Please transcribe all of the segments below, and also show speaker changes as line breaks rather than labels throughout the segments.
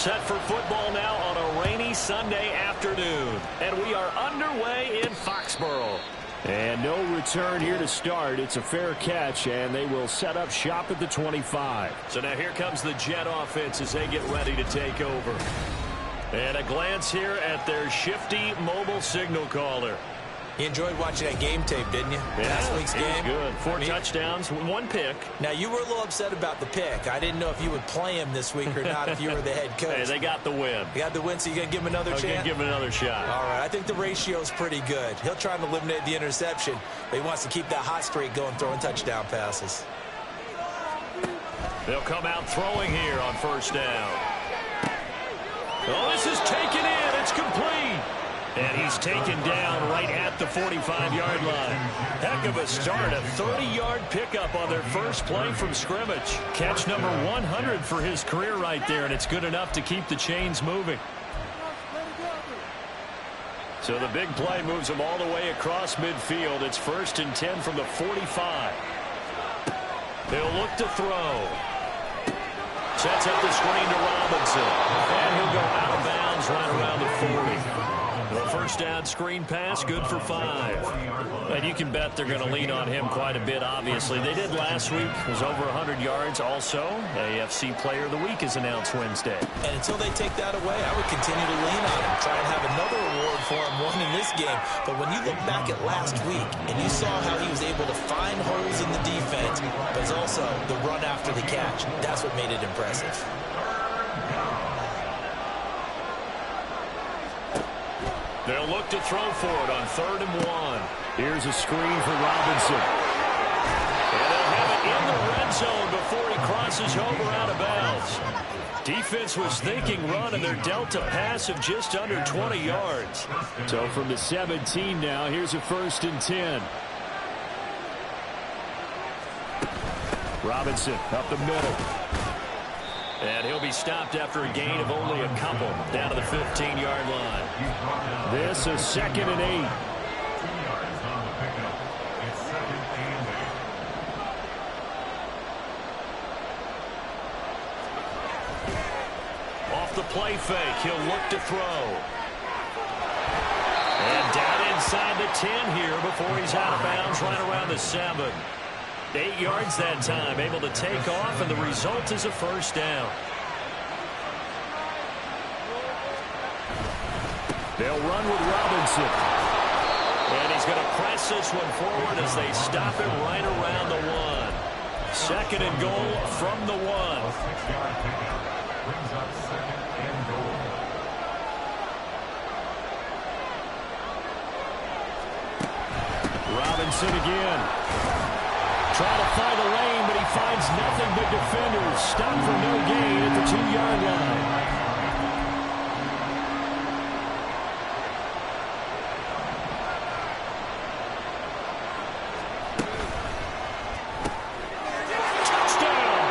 set for football now on a rainy Sunday afternoon. And we are underway in Foxborough.
And no return here to start. It's a fair catch, and they will set up shop at the 25.
So now here comes the Jet offense as they get ready to take over. And a glance here at their shifty mobile signal caller.
You enjoyed watching that game tape, didn't you?
Yeah,
Last week's game.
Good. Four touchdowns, one pick.
Now, you were a little upset about the pick. I didn't know if you would play him this week or not if you were the head coach.
Hey, they got the win.
You got the win, so you're going to give him another chance?
I'm going to give him another shot.
All right, I think the ratio is pretty good. He'll try and eliminate the interception, but he wants to keep that hot streak going, throwing touchdown passes.
They'll come out throwing here on first down. Oh, this is taken in. It's complete. And he's taken down right at the 45-yard line. Heck of a start. A 30-yard pickup on their first play from scrimmage. Catch number 100 for his career right there, and it's good enough to keep the chains moving. So the big play moves them all the way across midfield. It's 1st and 10 from the 45. They'll look to throw. Sets up the screen to Robinson. And he'll go out of bounds right around the 40. The first down screen pass, good for 5. And you can bet they're going to lean on him quite a bit, obviously. They did last week. It was over 100 yards. Also, AFC Player of the Week is announced Wednesday.
And until they take that away, I would continue to lean on him. Try and have another award for him, one in this game. But when you look back at last week, and you saw how he was able to find holes in the defense, but it's also the run after the catch. That's what made it impressive.
They'll look to throw for it on 3rd and 1.
Here's a screen for Robinson.
And they'll have it in the red zone before he crosses over out of bounds. Defense was thinking run, and they're dealt a pass of just under 20 yards.
So from the 17 now, here's a 1st and 10. Robinson up the middle.
And he'll be stopped after a gain of only a couple down to the 15-yard line.
This is 2nd and 8.
Off the play fake, he'll look to throw. And down inside the 10 here before he's out of bounds right around the 7. 8 yards that time, able to take off, and the result is a first down.
They'll run with Robinson.
And he's going to press this one forward as they stop him right around the 1. 2nd and goal from the 1.
Robinson again. Trying to find a lane, but he finds nothing but defenders. Stopped for no gain at the 2-yard line.
Touchdown!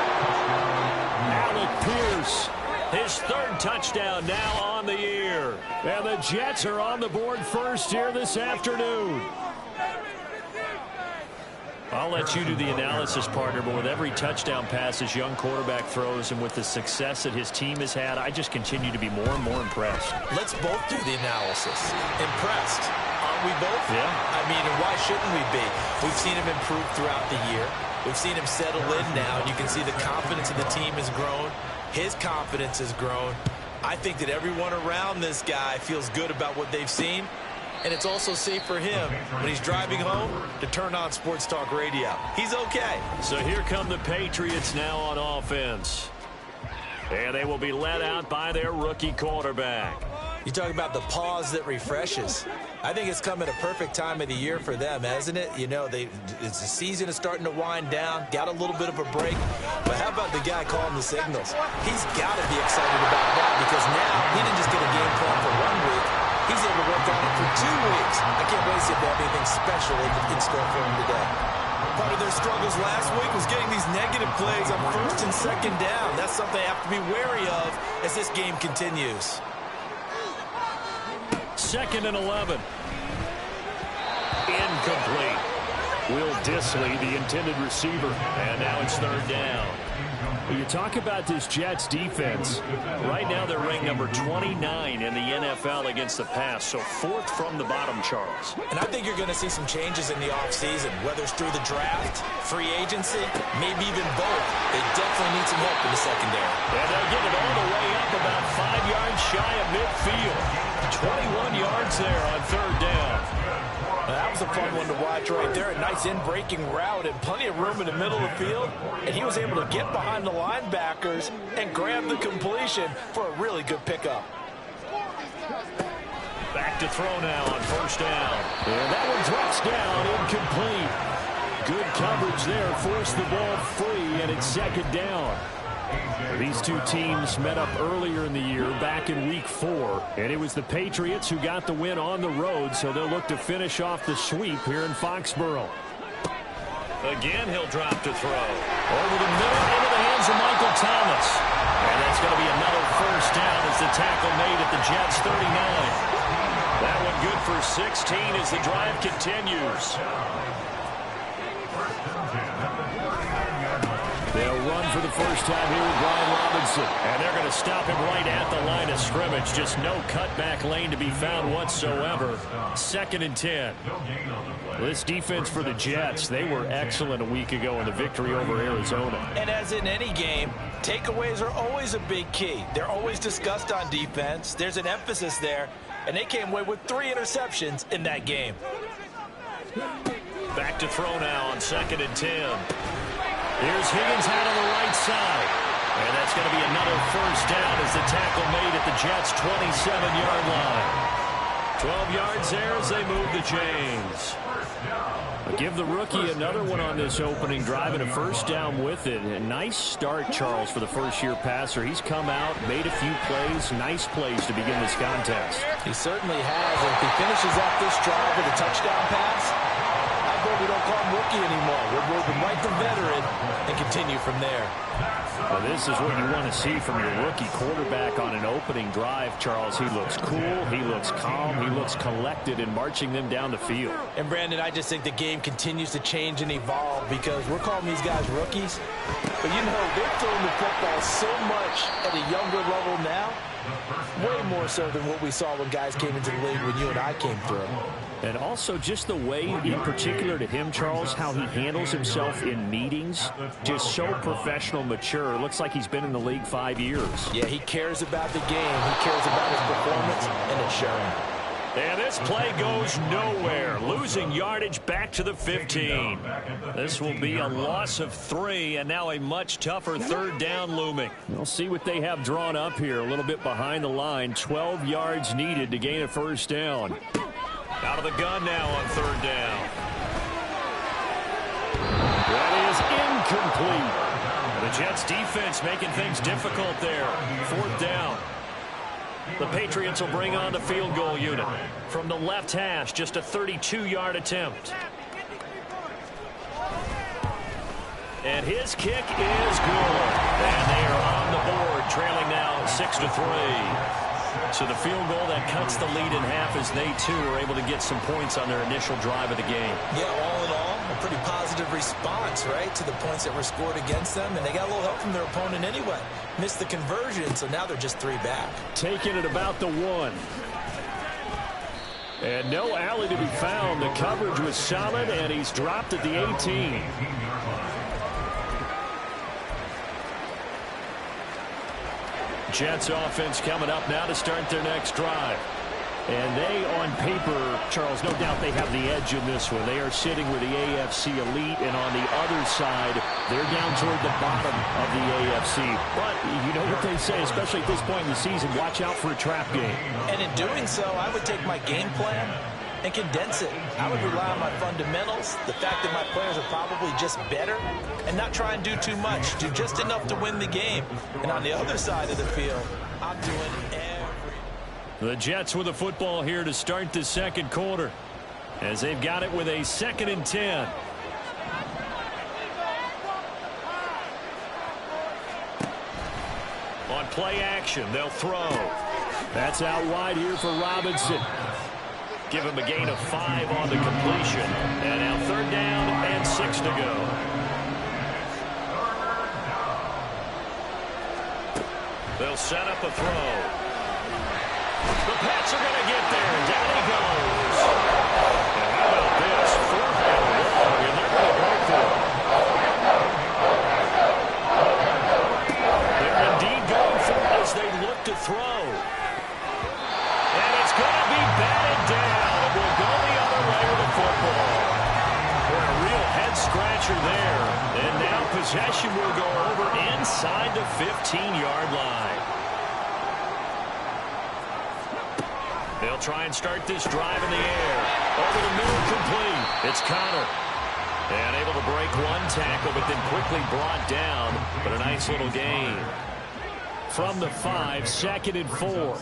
Alec Pierce, his 3rd touchdown now on the year.
And the Jets are on the board first here this afternoon.
I'll let you do the analysis, partner, but with every touchdown pass his young quarterback throws and with the success that his team has had, I just continue to be more and more impressed.
Let's both do the analysis. Impressed. Aren't we both?
Yeah.
I mean, and why shouldn't we be? We've seen him improve throughout the year. We've seen him settle in now, and you can see the confidence of the team has grown. His confidence has grown. I think that everyone around this guy feels good about what they've seen. And it's also safe for him when he's driving home to turn on Sports Talk Radio. He's okay.
So here come the Patriots now on offense. And they will be led out by their rookie quarterback.
You talk about the pause that refreshes. I think it's come at a perfect time of the year for them, hasn't it? You know, the season is starting to wind down, got a little bit of a break. But how about the guy calling the signals? He's got to be excited about that because now he didn't just get a game plan for 1 week. He's able to work on it for 2 weeks. I can't wait to see if they have anything special in store for him today. Part of their struggles last week was getting these negative plays on 1st and 2nd down. That's something they have to be wary of as this game continues.
2nd and 11. Incomplete.
Will Dissly, the intended receiver.
And now it's 3rd down.
You talk about this Jets defense.
Right now they're ranked number 29 in the NFL against the pass, so fourth from the bottom, Charles.
And I think you're going to see some changes in the offseason, whether it's through the draft, free agency, maybe even both. They definitely need some help in the secondary.
And they'll get it all the way up about 5 yards shy of midfield. 21 yards there on third down.
Now, that was a fun one to watch right there. A nice in-breaking route and plenty of room in the middle of the field. And he was able to get behind the linebackers and grab the completion for a really good pickup.
Back to throw now on first down.
And that one drops down, incomplete. Good coverage there, forced the ball free, and it's second down. These two teams met up earlier in the year, back in Week 4, and it was the Patriots who got the win on the road, so they'll look to finish off the sweep here in Foxborough.
Again, he'll drop to throw.
Over the middle, into the hands of Michael Thomas.
And that's going to be another first down as the tackle made at the Jets' 39. That one good for 16 as the drive continues.
They'll run for the first time here with Brian Robinson.
And they're going to stop him right at the line of scrimmage. Just no cutback lane to be found whatsoever. Second and 10.
This defense for the Jets, they were excellent a week ago in the victory over Arizona.
And as in any game, takeaways are always a big key. They're always discussed on defense. There's an emphasis there. And they came away with 3 interceptions in that game.
Back to throw now on second and 10.
Here's Higgins out on the right side.
And that's going to be another first down as the tackle made at the Jets' 27-yard line. 12 yards there as they move the chains.
Give the rookie another one on this opening drive and a first down with it. A nice start, Charles, for the first-year passer. He's come out, made a few plays, nice plays to begin this contest.
He certainly has. And if he finishes off this drive with a touchdown pass, I bet we don't call him rookie anymore. We'll move him right to veteran and continue from there.
Well, this is what you want to see from your rookie quarterback on an opening drive, Charles. He looks cool, he looks calm, he looks collected in marching them down the field.
And, Brandon, I just think the game continues to change and evolve because we're calling these guys rookies. But, you know, they're throwing the football so much at a younger level now, way more so than what we saw when guys came into the league when you and I came through.
And also just the way, in particular to him, Charles, how he handles himself in meetings, just so professional, mature. It looks like he's been in the league 5 years.
Yeah, he cares about the game. He cares about his performance, and it's showing.
And this play goes nowhere. Losing yardage back to the 15. This will be a loss of 3, and now a much tougher third down looming.
We'll see what they have drawn up here. A little bit behind the line. 12 yards needed to gain a first down.
Out of the gun now on third down.
That is incomplete.
The Jets defense making things difficult there. Fourth down. The Patriots will bring on the field goal unit. From the left hash, just a 32-yard attempt. And his kick is good. And they are on the board, trailing now 6-3. So the field goal that cuts the lead in half as they, too, are able to get some points on their initial drive of the game.
Yeah, all in all, a pretty positive response, right, to the points that were scored against them. And they got a little help from their opponent anyway. Missed the conversion, so now they're just 3 back.
Taking it about the 1. And no alley to be found. The coverage was solid, and he's dropped at the 18.
Jets offense coming up now to start their next drive.
And they, on paper, Charles, no doubt they have the edge in this one. They are sitting with the AFC elite, and on the other side, they're down toward the bottom of the AFC. But you know what they say, especially at this point in the season, watch out for a trap game.
And in doing so, I would take my game plan and condense it. I would rely on my fundamentals, the fact that my players are probably just better, and not try and do too much. Do just enough to win the game. And on the other side of the field, I'm doing everything.
The Jets with the football here to start the second quarter, as they've got it with a 2nd and 10. On play action, they'll throw.
That's out wide here for Robinson.
Give him a gain of 5 on the completion. And now third down and 6 to go. They'll set up a throw. The Pats are going to get there. Down he goes. And how about this? 4th and long, and they're going to go for it. They're indeed going for it as they look to throw. And it's going to be batted down. It will go the other way with the football. A real head-scratcher there. And now possession will go over inside the 15-yard line. They'll try and start this drive in the air. Over the middle, complete. It's Connor. And able to break one tackle, but then quickly brought down. But a nice little gain. From the 5, 2nd and 4.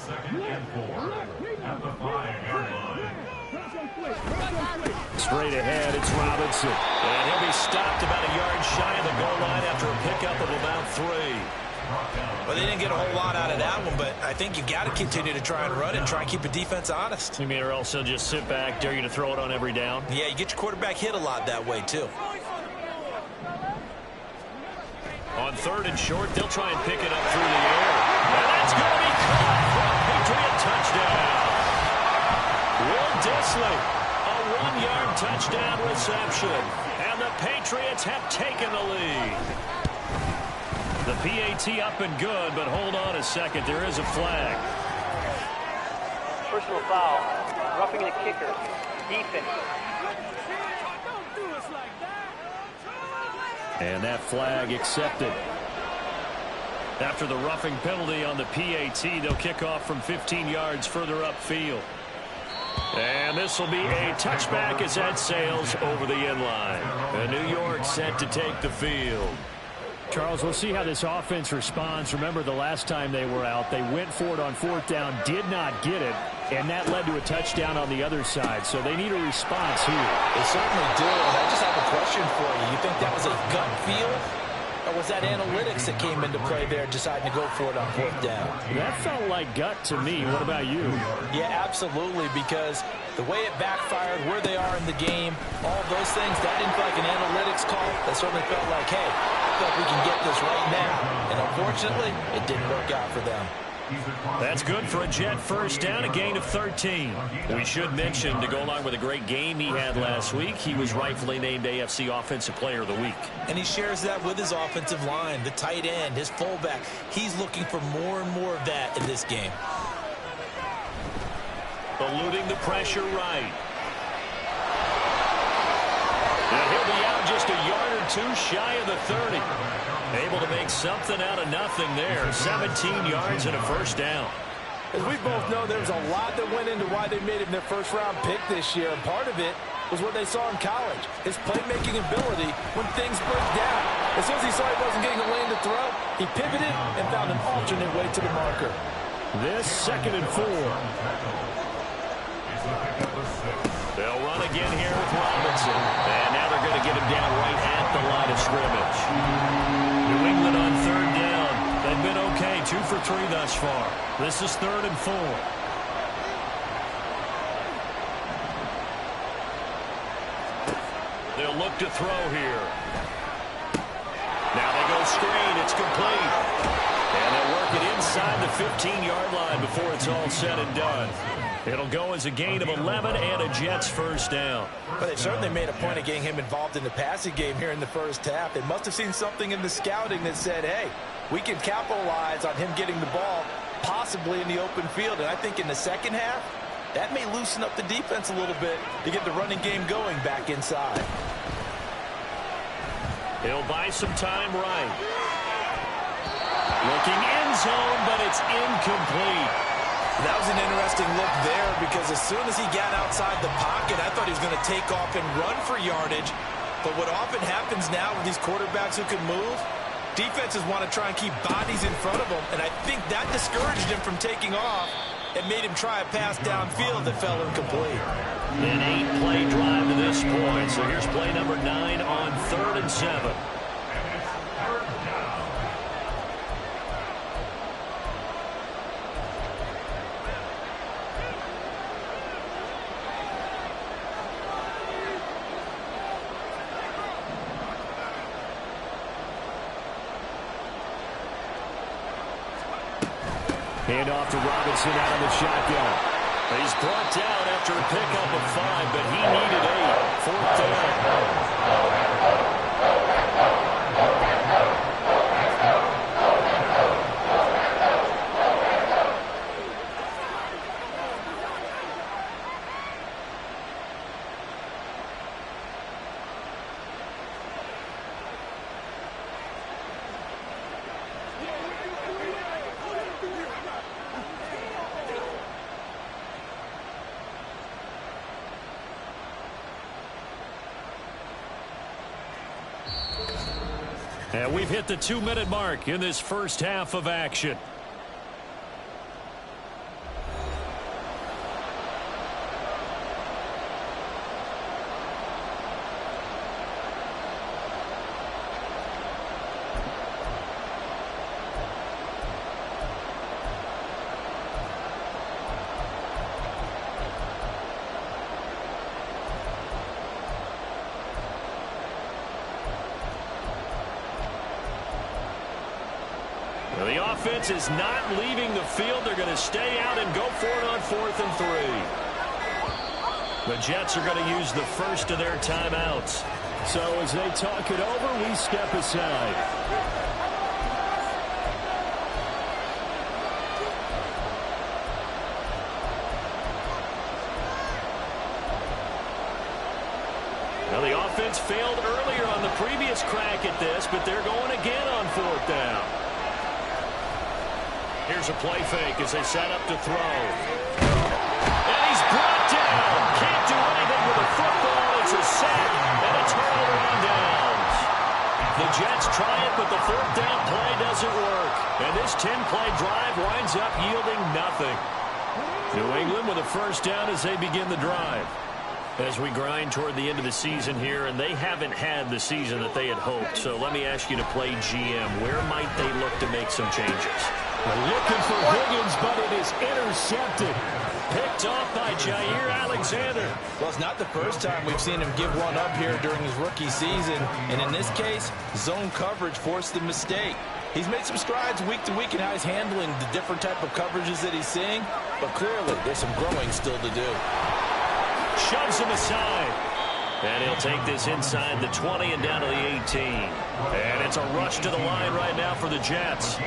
Straight ahead, it's Robinson. And he'll be stopped about a yard shy of the goal line after a pickup of about 3.
Well, they didn't get a whole lot out of that one, but I think you got to continue to try and run and try and keep a defense honest.
You mean or else they'll just sit back, dare you to throw it on every down?
Yeah, you get your quarterback hit a lot that way, too.
On 3rd and short, they'll try and pick it up through the air. And that's going to be caught for a Patriot touchdown. Will Disley, a 1-yard touchdown reception. And the Patriots have taken the lead. The PAT up and good, but hold on a second. There is a flag.
Personal foul. Roughing the kicker. Defense.
And that flag accepted. After the roughing penalty on the PAT, they'll kick off from 15 yards further upfield. And this will be a touchback as that sails over the end line. And New York set to take the field. Charles, we'll see how this offense responds. Remember the last time they were out, they went for it on 4th down, did not get it, and that led to a touchdown on the other side. So they need a response here.
They certainly do, and I just have a question for you. You think that was a gut feel, or was that analytics that came into play there deciding to go for it on 4th down?
That felt like gut to me. What about you?
Yeah, absolutely, because the way it backfired, where they are in the game, all those things, that didn't feel like an analytics call. That certainly felt like, hey, I feel like we can get this right now. And unfortunately, it didn't work out for them.
That's good for a Jet first down, a gain of 13. We should mention, to go along with a great game he had last week, he was rightfully named AFC Offensive Player of the Week.
And he shares that with his offensive line, the tight end, his fullback. He's looking for more and more of that in this game.
Eluding the pressure right. And he'll be out just a yard or two shy of the 30. Able to make something out of nothing there. 17 yards and a first down.
As we both know, there's a lot that went into why they made him their first-round pick this year. And part of it was what they saw in college, his playmaking ability when things break down. As soon as he saw he wasn't getting a lane to throw, he pivoted and found an alternate way to the marker.
This 2nd and 4.
They'll run again here with Robinson. And now they're going to get him down right at the line of scrimmage. New England on 3rd down. They've been okay, 2 for 3 thus far. This is 3rd and 4. They'll look to throw here. Now they go screen. It's complete. And they'll work it inside the 15-yard line before it's all said and done. It'll go as a gain of 11 and a Jets first down.
But they certainly made a point of getting him involved in the passing game here in the first half. They must have seen something in the scouting that said, hey, we can capitalize on him getting the ball possibly in the open field. And I think in the second half, that may loosen up the defense a little bit to get the running game going back inside.
He'll buy some time right. Looking end zone, but it's incomplete.
That was an interesting look there because as soon as he got outside the pocket, I thought he was going to take off and run for yardage. But what often happens now with these quarterbacks who can move, defenses want to try and keep bodies in front of them, and I think that discouraged him from taking off and made him try a pass downfield that fell incomplete.
An 8-play drive to this point. So here's play number 9 on 3rd and 7.
Hand off to Robinson out of the shotgun.
He's brought down after a pickup of 5, but he needed 8. 4th down. And we've hit the 2-minute mark in this first half of action. The offense is not leaving the field. They're going to stay out and go for it on 4th and 3. The Jets are going to use the first of their timeouts.
So as they talk it over, we step aside.
Now the offense failed earlier on the previous crack at this, but they're going again on 4th down. Here's a play fake as they set up to throw. And he's brought down. Can't do anything with the football. It's a sack and a turnover on downs. The Jets try it, but the 4th down play doesn't work. And this 10-play drive winds up yielding nothing. New England with a first down as they begin the drive. As we grind toward the end of the season here, and they haven't had the season that they had hoped. So let me ask you to play GM. Where might they look to make some changes?
They're looking for Higgins, but it is intercepted.
Picked off by Jair Alexander.
Well, it's not the first time we've seen him give one up here during his rookie season. And in this case, zone coverage forced the mistake. He's made some strides week to week in how he's handling the different type of coverages that he's seeing. But clearly, there's some growing still to do.
Shoves him aside. And he'll take this inside the 20 and down to the 18. And it's a rush to the line right now for the Jets.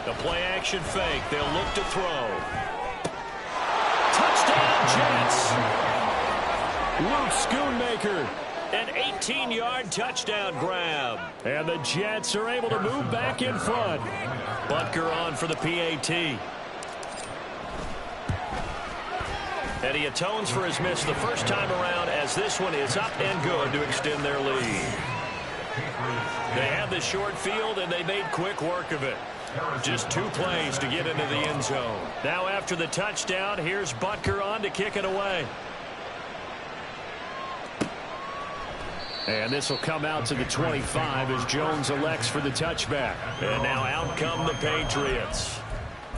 The play action fake. They'll look to throw. Touchdown, Jets.
Luke Schoonmaker.
An 18-yard touchdown grab.
And the Jets are able to move back in front.
Butker on for the PAT. And he atones for his miss the first time around as this one is up and good to extend their lead. They had the short field and they made quick work of it. Just 2 plays to get into the end zone. Now after the touchdown, here's Butker on to kick it away.
And this will come out to the 25 as Jones elects for the touchback.
And now out come the Patriots.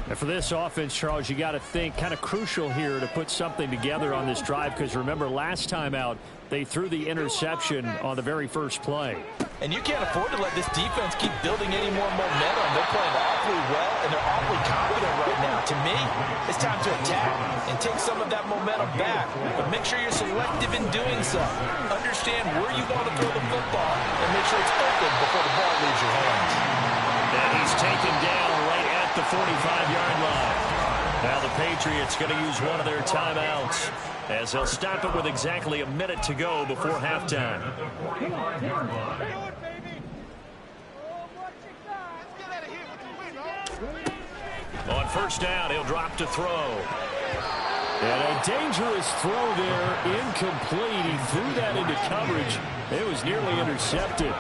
And for this offense, Charles, you got to think kind of crucial here to put something together on this drive, because remember last time out they threw the interception on the very first play.
And you can't afford to let this defense keep building any more momentum. They're playing awfully well, and they're awfully confident right now. To me, it's time to attack and take some of that momentum back. But make sure you're selective in doing so. Understand where you want to throw the football, and make sure it's open before the ball leaves your hands.
And he's taken down right at the 45-yard line. Now the Patriots going to use one of their timeouts as they'll stop it with exactly a minute to go before halftime. On first down, he'll drop to throw.
And a dangerous throw there, incomplete. He threw that into coverage. It was nearly intercepted.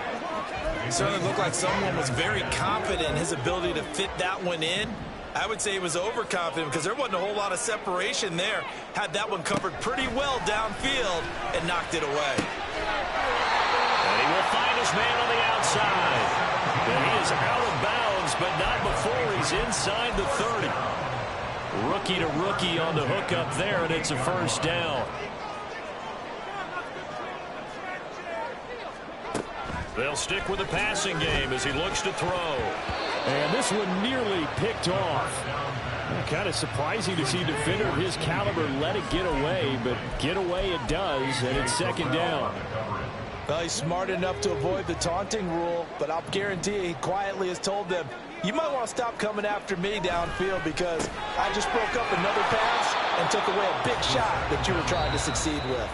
It certainly looked like someone was very confident in his ability to fit that one in. I would say he was overconfident because there wasn't a whole lot of separation there. Had that one covered pretty well downfield and knocked it away.
And he will find his man on the outside. And he is out of bounds, but not before he's inside the 30. Rookie to rookie on the hookup there, and it's a first down. They'll stick with the passing game as he looks to throw.
And this one nearly picked off. Kind of surprising to see a defender of his caliber let it get away, but get away it does, and it's second down.
Well, he's smart enough to avoid the taunting rule, but I'll guarantee he quietly has told them, you might want to stop coming after me downfield because I just broke up another pass and took away a big shot that you were trying to succeed with.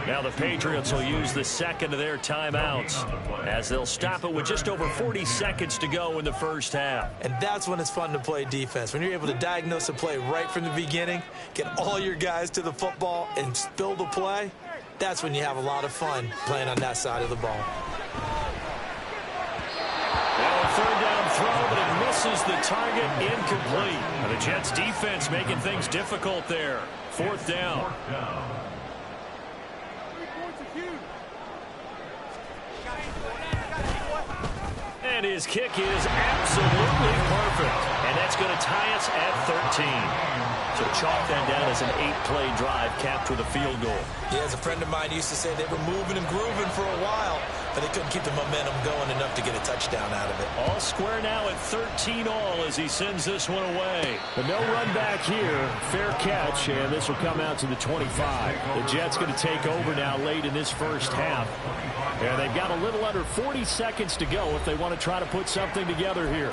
Now the Patriots will use the second of their timeouts as they'll stop it with just over 40 seconds to go in the first half.
And that's when it's fun to play defense. When you're able to diagnose a play right from the beginning, get all your guys to the football and spill the play, that's when you have a lot of fun playing on that side of the ball.
Now a third down throw, but it misses the target, incomplete. And the Jets defense making things difficult there. Fourth down. And his kick is absolutely perfect. And that's going to tie us at 13. So chalk that down as an 8-play drive capped with a field goal.
Yeah, as a friend of mine used to say, they were moving and grooving for a while, but they couldn't keep the momentum going enough to get a touchdown out of it.
All square now at 13 all as he sends this one away.
But no run back here. Fair catch, and this will come out to the 25. The Jets going to take over now late in this first half. And they've got a little under 40 seconds to go if they want to try to put something together here.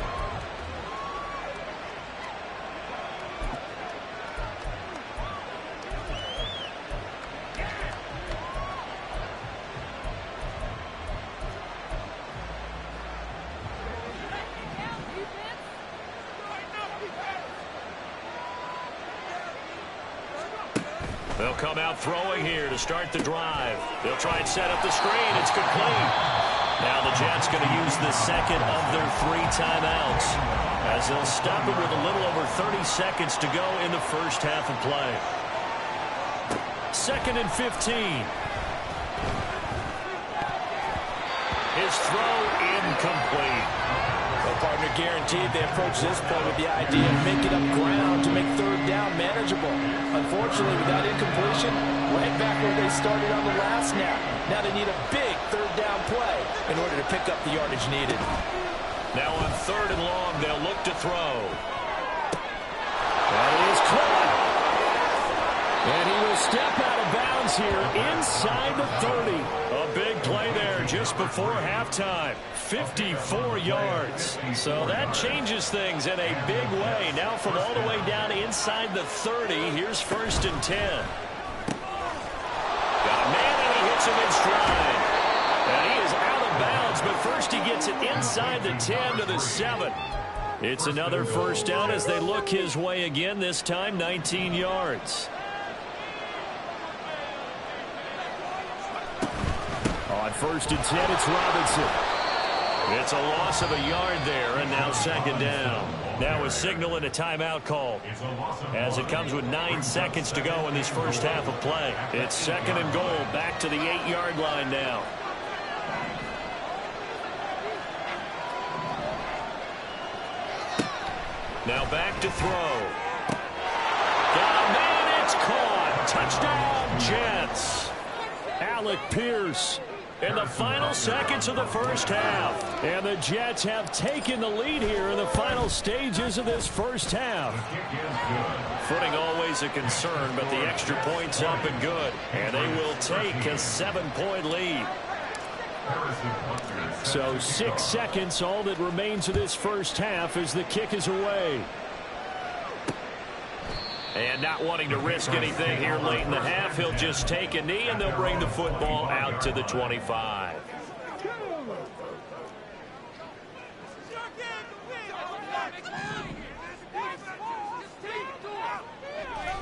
They'll come out throwing here to start the drive. They'll try and set up the screen. It's complete. Now the Jets going to use the second of their 3 timeouts as they'll stop it with a little over 30 seconds to go in the first half of play. 2nd and 15. His throw incomplete.
Well, partner, guaranteed they approach this point with the idea of making up ground to make third down manageable. Unfortunately, with that incompletion, right back where they started on the last snap. Now they need a big third down play in order to pick up the yardage needed.
Now on 3rd and long, they'll look to throw. That is caught.
And he will step out of bounds here inside the 30.
A big play there just before halftime. 54 yards. So that changes things in a big way. Now from all the way down inside the 30, here's 1st and 10. Got a man and he hits him in stride. And he is out of bounds, but first he gets it inside the 10 to the 7. It's another first down as they look his way again, this time 19 yards.
On 1st and 10, it's Robinson.
It's a loss of a yard there, and now 2nd down. Now a signal and a timeout call as it comes with 9 seconds to go in this first half of play. It's 2nd and goal, back to the 8-yard line now. Now back to throw. Got a man, it's caught. Touchdown, Jets.
Alec Pierce in the final seconds of the first half. And the Jets have taken the lead here in the final stages of this first half.
Footing always a concern, but the extra point's up and good. And they will take a 7-point lead.
So 6 seconds, all that remains of this first half as the kick is away.
And not wanting to risk anything here late in the half, he'll just take a knee, and they'll bring the football out to the 25.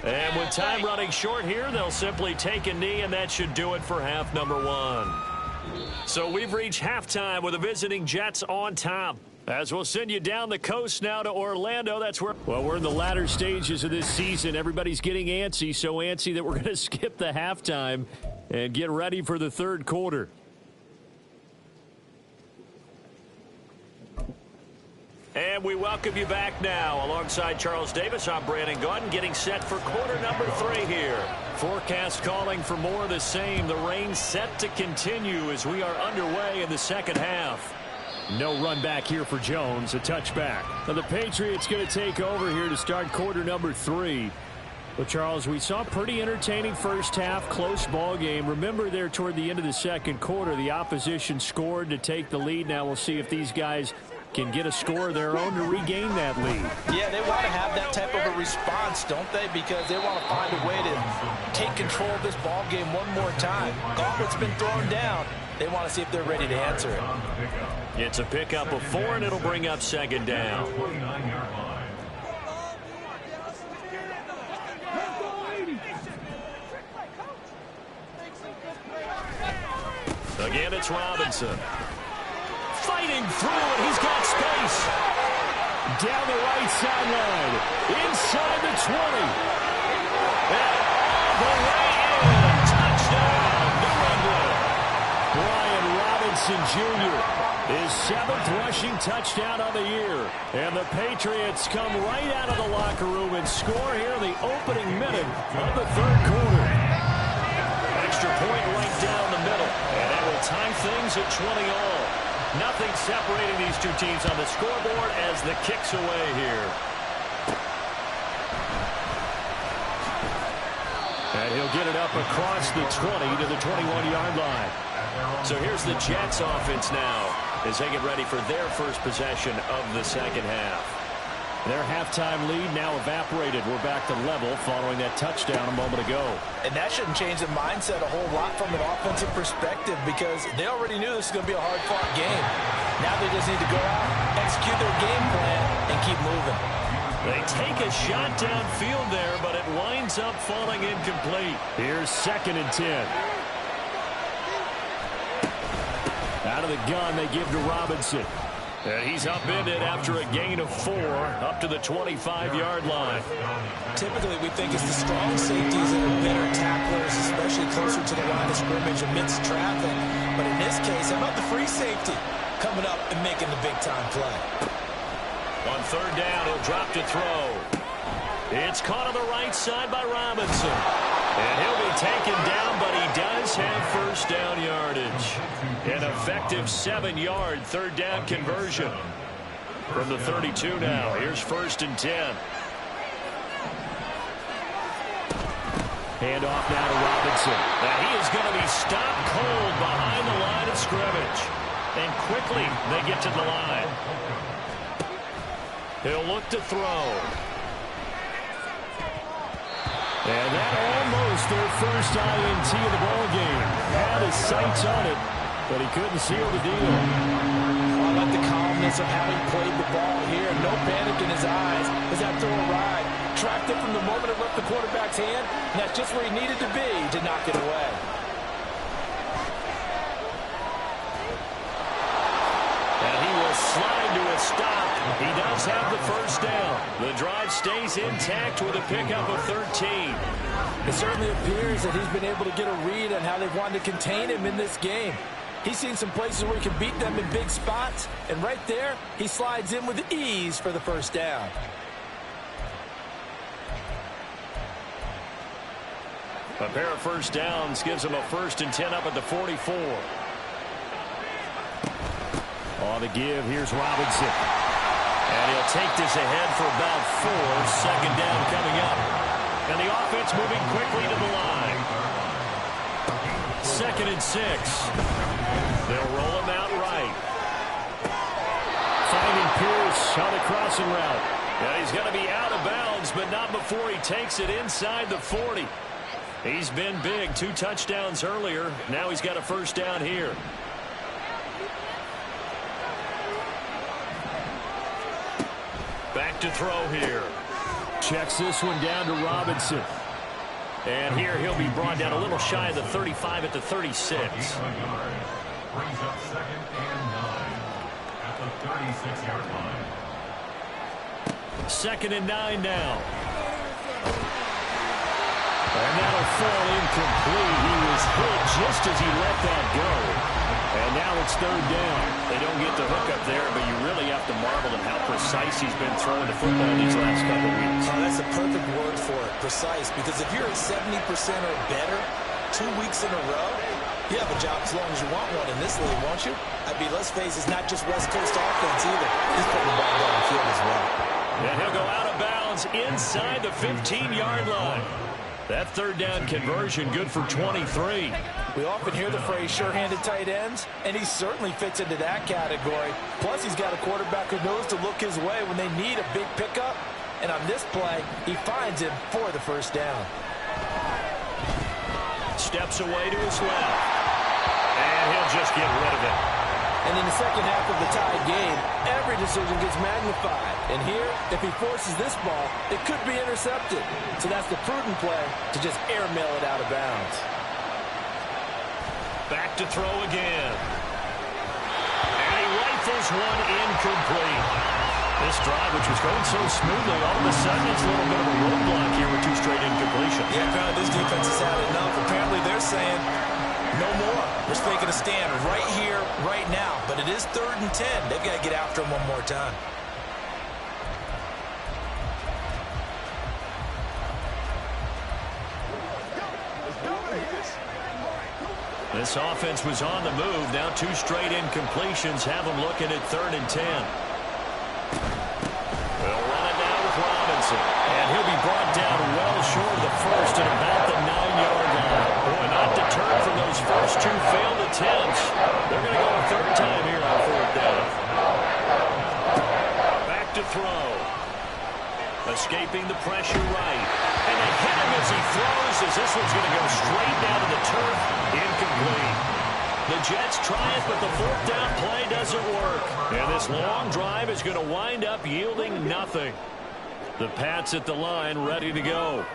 And with time running short here, they'll simply take a knee, and that should do it for half number 1. So we've reached halftime with the visiting Jets on top. As we'll send you down the coast now to Orlando. That's where,
well, we're in the latter stages of this season. Everybody's getting antsy, so antsy that we're going to skip the halftime and get ready for the third quarter.
And And we welcome you back now. Alongside Charles Davis, I'm Brandon Gaudin, getting set for quarter number 3 here. Forecast calling for more of the same. The rain set to continue as we are underway in the second half.
No run back here for Jones, a touchback. Now the Patriots going to take over here to start quarter number 3. Well, Charles, we saw a pretty entertaining first half, close ball game. Remember there toward the end of the second quarter, the opposition scored to take the lead. Now we'll see if these guys can get a score of their own to regain that lead.
Yeah, they want to have that type of a response, don't they? Because they want to find a way to take control of this ball game one more time. Gauntlet's been thrown down. They want to see if they're ready to answer it.
It's a pickup of 4, and it'll bring up second down. Again, it's Robinson. Fighting through, and he's got space.
Down the right sideline. Inside the 20.
And the way in. Touchdown, New England.
Brian Robinson Jr. his 7th rushing touchdown of the year. And the Patriots come right out of the locker room and score here in the opening minute of the third quarter.
Extra point right down the middle. And that will tie things at 20 all. Nothing separating these two teams on the scoreboard as the kick's away here.
And he'll get it up across the 20 to the 21-yard line.
So here's the Jets offense now as they get ready for their first possession of the second half.
Their halftime lead now evaporated. We're back to level following that touchdown a moment ago.
And that shouldn't change the mindset a whole lot from an offensive perspective because they already knew this was going to be a hard-fought game. Now they just need to go out, execute their game plan, and keep moving.
They take a shot downfield there, but it winds up falling incomplete.
Here's 2nd and 10. Out of the gun, they give to Robinson.
And he's upended after a gain of 4 up to the 25-yard line.
Typically, we think it's the strong safeties that are better tacklers, especially closer to the line of scrimmage amidst traffic. But in this case, how about the free safety coming up and making the big-time play?
On 3rd down, he'll drop to throw. It's caught on the right side by Robinson. And he'll be taken down, but he does have first down yardage. An effective 7-yard 3rd down conversion. From the 32 now, here's 1st and 10.
Hand off now to Robinson.
Now he is going to be stopped cold behind the line of scrimmage. And quickly they get to the line. He'll look to throw.
And that almost their first INT of the ball game. Had his sights on it, but he couldn't seal the deal.
I like the calmness of how he played the ball here. No panic in his eyes as that throw arrived. Tracked it from the moment it left the quarterback's hand, and that's just where he needed to be to knock it away.
And he will slide to a stop. He does have the first down. The drive stays intact with a pickup of 13.
It certainly appears that he's been able to get a read on how they've wanted to contain him in this game. He's seen some places where he can beat them in big spots, and right there, he slides in with ease for the first down.
A pair of first downs gives him a 1st and 10 up at the 44.
On the give, here's Robinson.
And he'll take this ahead for about 4. 2nd down coming up. And the offense moving quickly to the line. 2nd and 6. They'll roll him out right.
Finding Pierce on the crossing route.
Yeah, he's going to be out of bounds, but not before he takes it inside the 40. He's been big. 2 touchdowns earlier. Now he's got a first down here. Back to throw here.
Checks this one down to Robinson.
And here he'll be brought down a little shy of the 35 at the 36.
Brings up 2nd and 9 at the 36-yard line.
2nd and 9 now.
And that'll fall incomplete. He was hit just as he let that go. And now it's third down.
They don't get the hook up there, but you really have to marvel at how precise he's been throwing the football these last couple of weeks.
Oh, that's a perfect word for it, precise, because if you're at 70% or better 2 weeks in a row, you have a job as long as you want one in this league, won't you? I mean, let's face it, it's not just West Coast offense either. He's putting the ball down the field as well.
And he'll go out of bounds inside the 15-yard line. That third down conversion good for 23.
We often hear the phrase sure-handed tight ends, and he certainly fits into that category. Plus, he's got a quarterback who knows to look his way when they need a big pickup. And on this play, he finds him for the first down.
Steps away to his left. And he'll just get rid of it.
And in the second half of the tied game, every decision gets magnified. And here, if he forces this ball, it could be intercepted. So that's the prudent play to just airmail it out of bounds.
Back to throw again. And he rifles one incomplete. This drive, which was going so smoothly, all of a sudden it's a little bit of a roadblock here with 2 straight incompletions.
Yeah, apparently this defense has had enough. Apparently they're saying, no more. We're taking a stand right here, right now. But it is 3rd and 10. They've got to get after him one more time.
This offense was on the move. Now 2 straight incompletions have them looking at 3rd and 10. They'll run it now with Robinson. And he'll be brought down well short of the first at about the 9-yard line. Boy, not deterred from those first 2 failed attempts. They're going to go a 3rd time here on 4th down. Back to throw. Escaping the pressure right. And they hit him as he throws, as this one's going to go straight down to the turf. Incomplete. The Jets try it, but the 4th down play doesn't work. And this long drive is going to wind up yielding nothing. The Pats at the line, ready to go.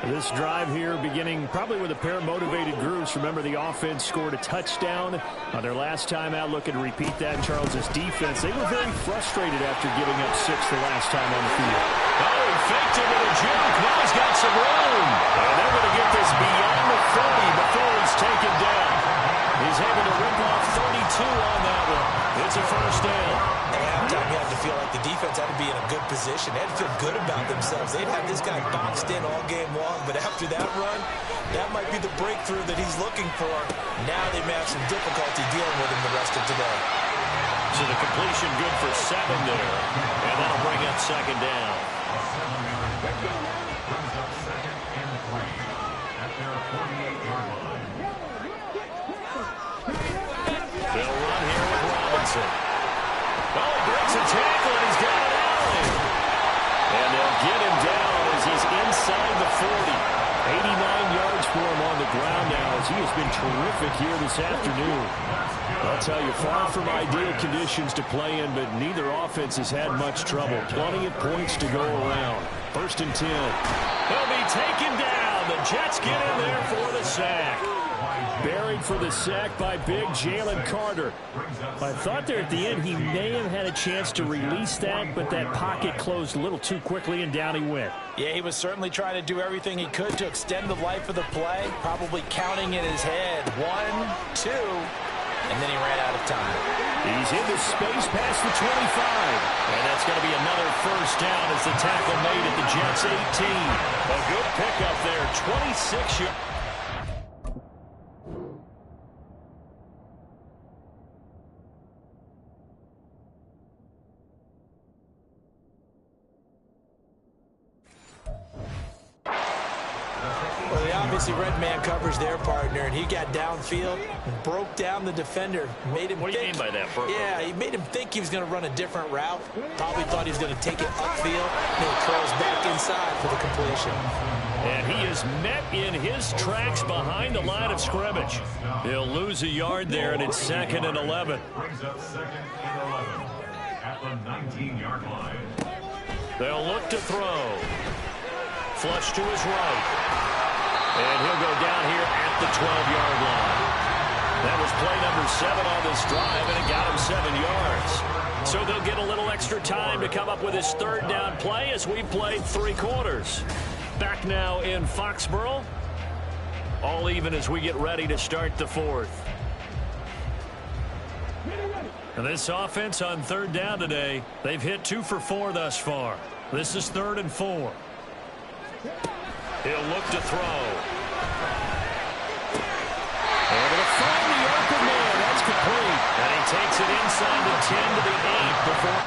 This drive here beginning probably with a pair of motivated groups. Remember, the offense scored a touchdown on their last time out. Looking to repeat that in Charles's defense. They were very frustrated after giving up 6 the last time on the field.
Oh, he faked it with a juke. Now he's got some room. And they're going to get this beyond the 30 before he's taken down. He's able to rip off 32 on that one. It's a first down.
At halftime, you have to feel like the defense had to be in a good position. They had to feel good about themselves. They'd have this guy boxed in all game long, but after that run, that might be the breakthrough that he's looking for. Now they may have some difficulty dealing with him the rest of today.
So the completion good for 7 there, and that'll bring up 2nd down.
Brings up 2nd and 3 at their 48-yard line.
They'll run here with Robinson. Oh, he breaks a tackle, and he's got an alley. And they'll get him down as he's inside the 40.
89 yards for him on the ground now, as he has been terrific here this afternoon. I'll tell you, far from ideal conditions to play in, but neither offense has had much trouble. Plenty of points to go around. 1st and 10.
He'll be taken down. The Jets get in there for the sack.
Buried for the sack by big Jalen Carter. I thought there at the end he may have had a chance to release that, but that pocket closed a little too quickly, and down he went.
Yeah, he was certainly trying to do everything he could to extend the life of the play, probably counting in his head 1, 2, and then he ran out of time.
He's into space past the 25.
And that's going to be another first down as the tackle made at the Jets' 18. A good pickup there, 26 yards.
Obviously, red man covers their partner, and he got downfield, broke down the defender, made him
What do you
think,
mean by that, Burko?
Yeah, he made him think he was going to run a different route. Probably thought he was going to take it upfield, and then curls back inside for the completion.
And he is met in his tracks behind the line of scrimmage. He'll lose a yard there, and it's 2nd and 11.
Brings up 2nd and 11 at the 19-yard line.
They'll look to throw. Flush to his right. And he'll go down here at the 12-yard line. That was play number 7 on this drive, and it got him 7 yards. So they'll get a little extra time to come up with his 3rd down play as we played 3 quarters. Back now in Foxborough. All even as we get ready to start the 4th.
This offense on third down today, they've hit 2 for 4 thus far. This is 3rd and 4. He'll look to throw. Able to find the open man. That's complete. And he takes it inside the 10 to the 8 before.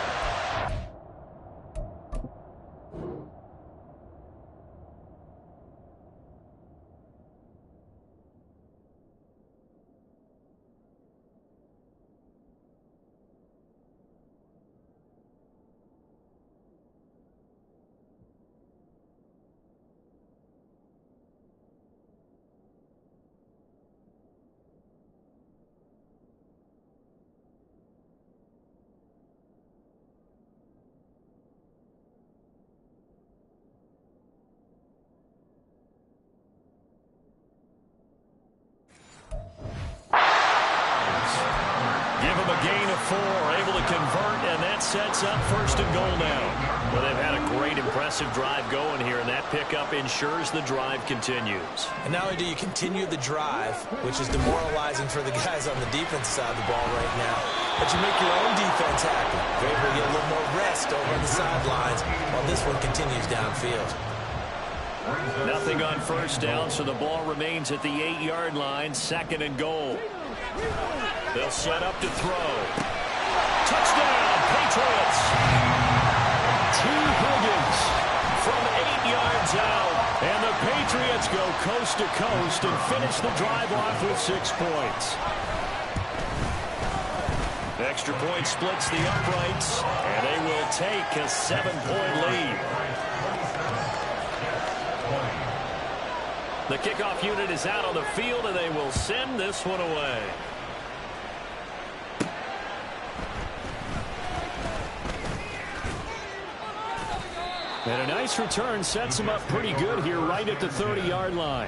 Give him a gain of 4, able to convert, and that sets up 1st and goal now. Well, they've had a great, impressive drive going here, and that pickup ensures the drive continues.
And not only do you continue the drive, which is demoralizing for the guys on the defense side of the ball right now, but you make your own defense happy. You're able to get a little more rest over on the sidelines while this one continues downfield.
Nothing on 1st down, so the ball remains at the 8-yard line, 2nd and goal. They'll set up to throw. Touchdown, Patriots! T. Higgins from 8 yards out. And the Patriots go coast to coast and finish the drive off with 6 points. Extra point splits the uprights, and they will take a 7-point lead. The kickoff unit is out on the field, and they will send this one away. And a nice return sets him up pretty good here right at the 30-yard line.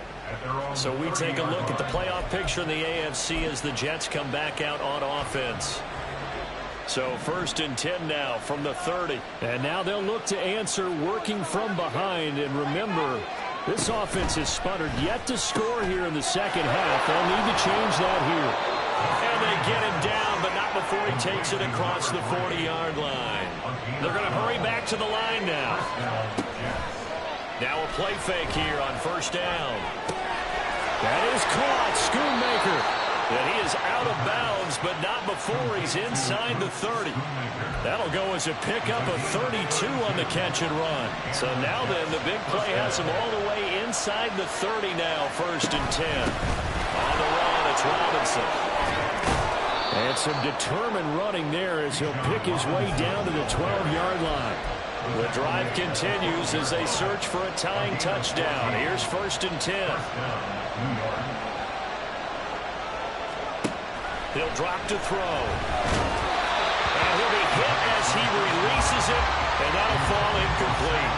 So we take a look at the playoff picture in the AFC as the Jets come back out on offense. So 1st and 10 now from the 30. And now they'll look to answer working from behind. And remember, this offense has sputtered yet to score here in the second half. They'll need to change that here. And they get him down, but not before he takes it across the 40-yard line. They're going to hurry back to the line now. Now a play fake here on 1st down. That is caught. Schoonmaker. And he is out of bounds, but not before he's inside the 30. That'll go as a pickup of 32 on the catch and run. So now then, the big play has him all the way inside the 30 now, 1st and 10. On the run, it's Robinson. And some determined running there as he'll pick his way down to the 12-yard line. The drive continues as they search for a tying touchdown. Here's 1st and 10. He'll drop to throw. And he'll be hit as he releases it, and that'll fall incomplete.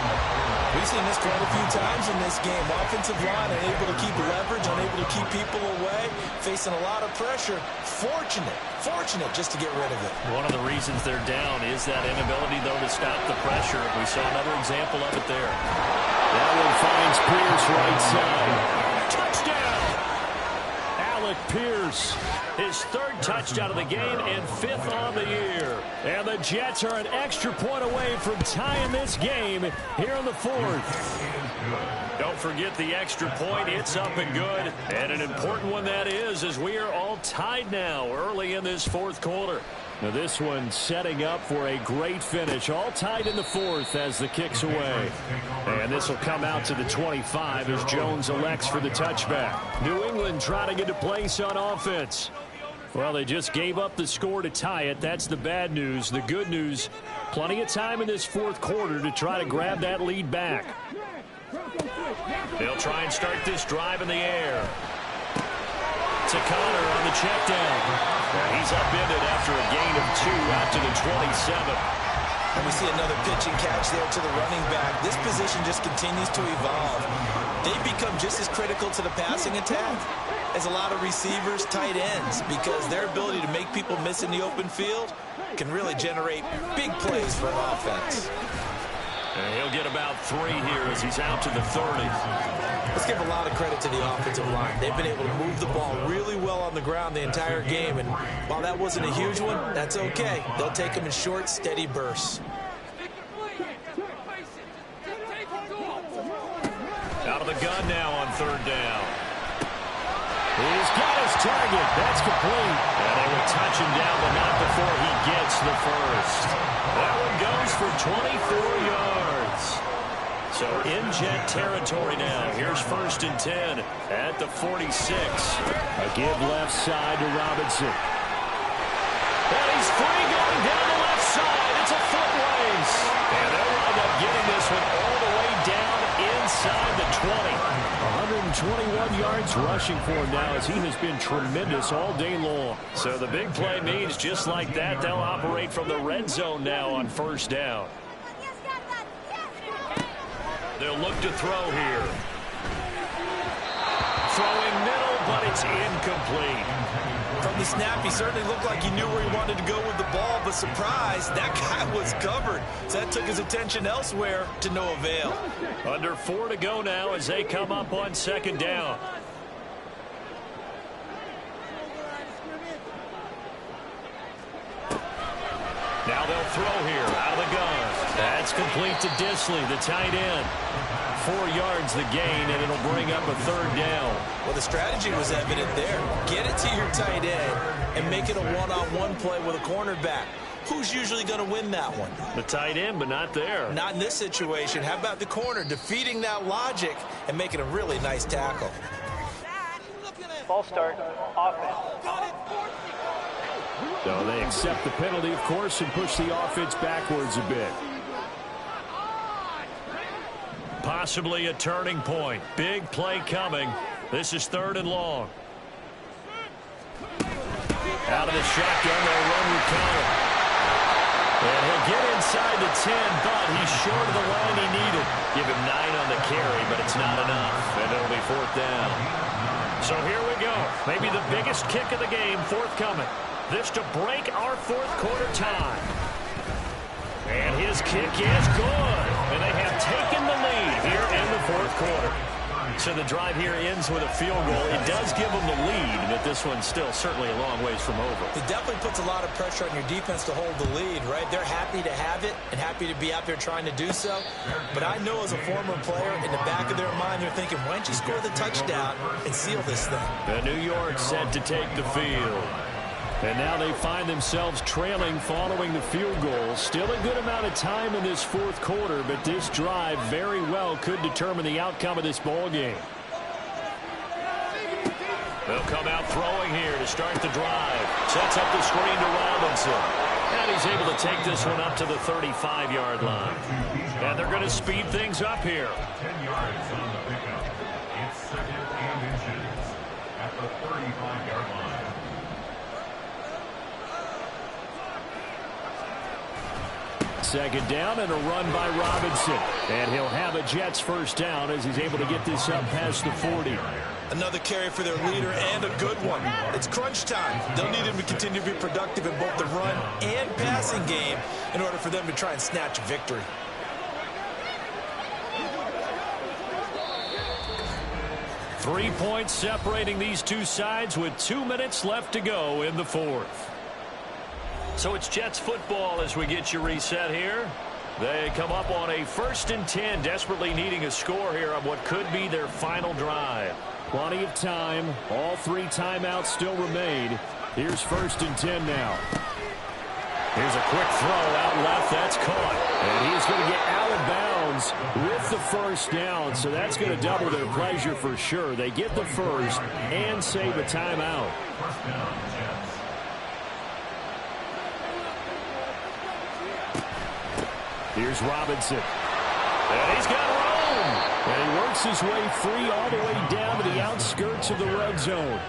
We've seen this quite a few times in this game. Offensive line unable to keep leverage, unable to keep people away, facing a lot of pressure. Fortunate just to get rid of it.
One of the reasons they're down is that inability, though, to stop the pressure. We saw another example of it there. That one finds Pierce right side. Touchdown! Alec Pierce, his 3rd touchdown of the game and 5th on the year. And the Jets are an extra point away from tying this game here in the 4th. Don't forget the extra point. It's up and good. And an important one that is, as we are all tied now early in this 4th quarter. Now this one setting up for a great finish. All tied in the 4th as the kick's away. And this will come out to the 25 as Jones elects for the touchback. New England trying to get a place on offense. Well, they just gave up the score to tie it. That's the bad news. The good news, plenty of time in this 4th quarter to try to grab that lead back. They'll try and start this drive in the air. To Connor on the check down. He's upended after a gain of 2 out to the 27.
And we see another pitch and catch there to the running back. This position just continues to evolve. They've become just as critical to the passing attack as a lot of receivers, tight ends, because their ability to make people miss in the open field can really generate big plays for an offense.
And he'll get about 3 here as he's out to the 30.
Let's give a lot of credit to the offensive line. They've been able to move the ball really well on the ground the entire game. And while that wasn't a huge one, that's okay. They'll take them in short, steady bursts.
Out of the gun now on 3rd down. He's got his target. That's complete. And they will touch him down, but not before he gets the first. That one goes for 24 yards. So in Jet territory now. Here's 1st and 10 at the 46.
A give left side to Robinson.
And he's free going down the left side. It's a foot race. And they'll wind up getting this one all the way down inside the 20.
121 yards rushing for him now as he has been tremendous all day long.
So the big play means just like that, they'll operate from the red zone now on 1st down. They'll look to throw here. Throwing middle, but it's incomplete.
From the snap, he certainly looked like he knew where he wanted to go with the ball, but surprise, that guy was covered. So that took his attention elsewhere to no avail.
Under 4 to go now as they come up on 2nd down. Now they'll throw here out of the gun. That's complete to Disley, the tight end. 4 yards the gain, and it'll bring up a 3rd down.
Well, the strategy was evident there. Get it to your tight end and make it a one-on-one play with a cornerback. Who's usually going to win that one?
The tight end, but not there.
Not in this situation. How about the corner defeating that logic and making a really nice tackle?
Ball start, offense.
So they accept the penalty, of course, and push the offense backwards a bit.
Possibly a turning point. Big play coming. This is 3rd and long. Out of the shotgun, they'll run with Connor. And he'll get inside the 10, but he's short of the line he needed. Give him 9 on the carry, but it's not enough. And it'll be 4th down. So here we go. Maybe the biggest kick of the game forthcoming. This to break our 4th quarter tie. And his kick is good. And they have taken the lead here in the 4th quarter. So the drive here ends with a field goal. It does give them the lead, but this one's still certainly a long ways from over.
It definitely puts a lot of pressure on your defense to hold the lead, right? They're happy to have it and happy to be out there trying to do so. But I know as a former player, in the back of their mind, they're thinking, why don't you score the touchdown and seal this thing?
The New York set to take the field.
And now they find themselves trailing following the field goal. Still a good amount of time in this 4th quarter, but this drive very well could determine the outcome of this ball game.
They'll come out throwing here to start the drive. Sets up the screen to Robinson. And he's able to take this one up to the 35-yard line. And they're going to speed things up here.
10 yards on the pickup. It's 2nd and inches at the 35-yard line.
Second down and a run by Robinson. And he'll have a Jets 1st down as he's able to get this up past the 40.
Another carry for their leader and a good one. It's crunch time. They'll need him to continue to be productive in both the run and passing game in order for them to try and snatch a victory.
Three points separating these two sides with 2 minutes left to go in the 4th. So it's Jets football as we get you reset here. They come up on a 1st and 10, desperately needing a score here on what could be their final drive.
Plenty of time. All 3 timeouts still remain. Here's 1st and 10 now.
Here's a quick throw out left. That's caught.
And he's going to get out of bounds with the 1st down. So that's going to double their pleasure for sure. They get the 1st and save a timeout.
1st down, Jets.
Here's Robinson.
And he's got room.
And he works his way free all the way down to the outskirts of the red zone.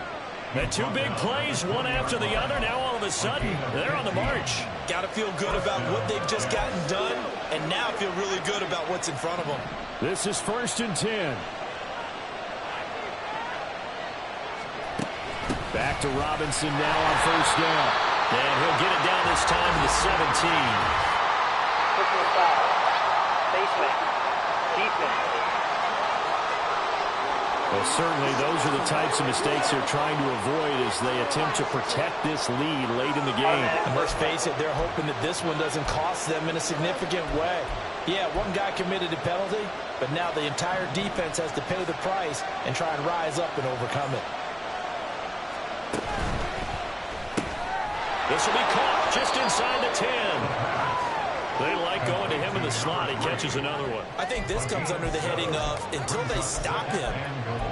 And 2 big plays, one after the other. Now all of a sudden, they're on the march.
Got to feel good about what they've just gotten done, and now feel really good about what's in front of them.
This is 1st and 10. Back to Robinson now on 1st down.
And he'll get it down this time to the 17.
Personal foul. Face Offense. Defense.
Well, certainly those are the types of mistakes they're trying to avoid as they attempt to protect this lead late in the game.
And let's face it, they're hoping that this one doesn't cost them in a significant way. Yeah, one guy committed a penalty, but now the entire defense has to pay the price and try and rise up and overcome it.
This will be caught just inside the 10. They like going to him in the slot. He catches another one.
I think this comes under the heading of until they stop him,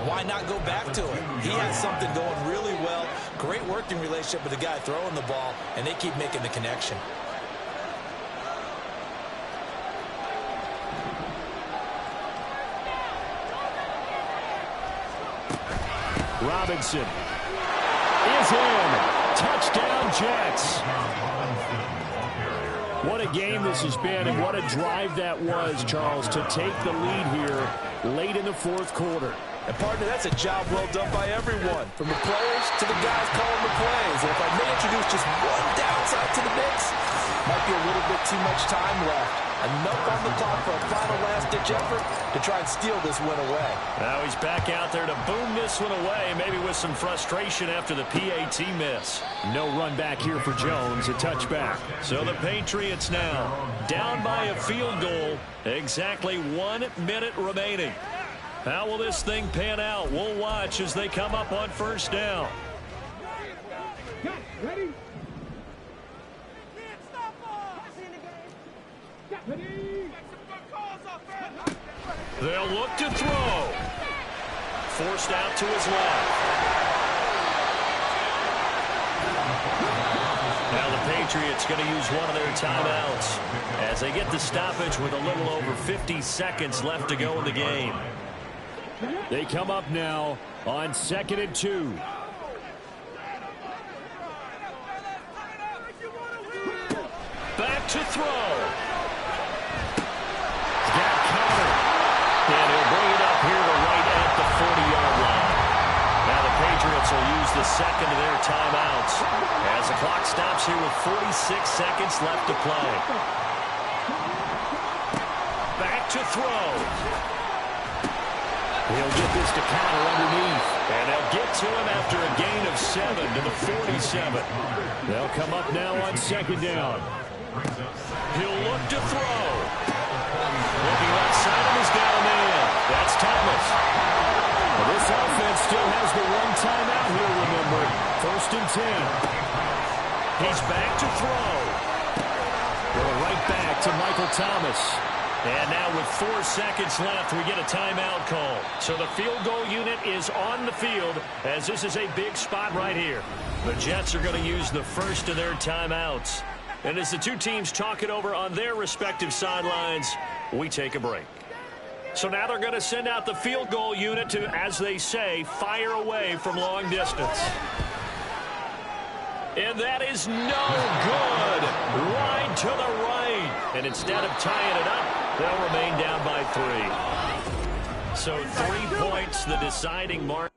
why not go back to him? He has something going really well. Great working relationship with the guy throwing the ball, and they keep making the connection.
Robinson is in. Touchdown, Jets. What a game this has been, and what a drive that was, Charles, to take the lead here late in the fourth quarter.
And partner, that's a job well done by everyone, from the players to the guys calling the plays. And if I may introduce just one downside to the mix, might be a little bit too much time left. Enough on the clock for a final last-ditch effort to try and steal this win away.
Now he's back out there to boom this one away, maybe with some frustration after the PAT miss.
No run back here for Jones, a touchback.
So the Patriots now down by a field goal, exactly 1 minute remaining. How will this thing pan out? We'll watch as they come up on first down.
Ready?
They'll look to throw. Forced out to his left. Now the Patriots going to use one of their timeouts as they get the stoppage with a little over 50 seconds left to go in the game.
They come up now on 2nd and 2.
Back to throw. Got countered. And he'll bring it up here to right at the 40-yard line. Now the Patriots will use the second of their timeouts as the clock stops here with 46 seconds left to play. Back to throw.
He'll get this to counter underneath.
And they'll get to him after a gain of 7 to the 47.
They'll come up now on 2nd down.
He'll look to throw. Looking left side of his got a man. That's Thomas.
Well, this offense still has the one timeout here, remember. 1st and 10.
He's back to throw.
Well, right back to Michael Thomas.
And now with 4 seconds left, we get a timeout call. So the field goal unit is on the field as this is a big spot right here. The Jets are going to use the first of their timeouts. And as the two teams talk it over on their respective sidelines, we take a break. So now they're going to send out the field goal unit to, as they say, fire away from long distance. And that is no good. Wide to the right. And instead of tying it up, they'll remain down by 3. So 3 points, the deciding mark.